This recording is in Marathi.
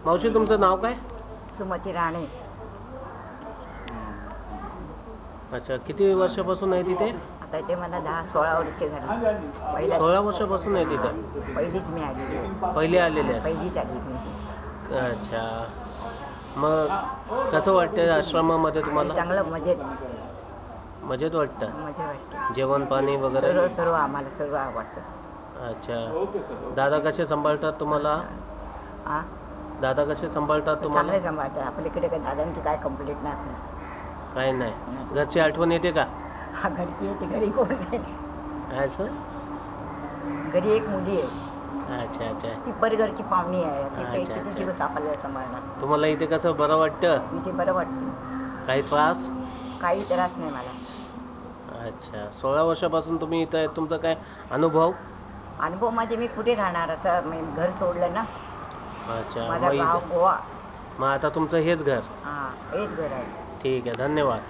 मावशी तुमचं नाव काय? सुमती राणे. अच्छा, किती वर्षापासून आहे तिथे? आता इथे मला 10-16 वर्षे झाली. 16 वर्षापासून आहे तिथे? पहिलीच मी आलेली आहे. पहिले आलेले आहे? पहिलीच आली मी. अच्छा, मग कसं वाटतं आश्रमामध्ये तुम्हाला? चांगलं मजेत मजेत वाटतं? मजा वाटते. जेवण पाणी वगैरे? सर्व आम्हाला सर्व आवडतं. अच्छा, दादा कसे सांभाळतात तुम्हाला? दादा कसे सांभाळतात तुम्हाला? चांगले सांभाळतात. आपल्याकडे काय दादांची काय कंप्लेंट नाही आपली. काय नाही. घरची आठवण येते का? हा, घरची येते. घरी कोण नाही. अच्छा, घरी एक मुली आहे. अच्छा अच्छा. ती परिघरची पाहुणी आहे. ती काही अच्छा, किती अच्छा. दिवस आपल्याला सांभाळणार. तुम्हाला इथे कसं बरं वाटतं? इथे बरं वाटतं. काही त्रास? काही त्रास नाही मला. अच्छा, 16 वर्षापासून तुम्ही इथं आहे. तुमचा काय अनुभव? अनुभव म्हणजे मी कुठे राहणार असं मी घर सोडलं ना. अच्छा, माझं गाव मग गोवा. आता तुमचं हेच घर? हां, हेच घर आहे. ठीक आहे, धन्यवाद.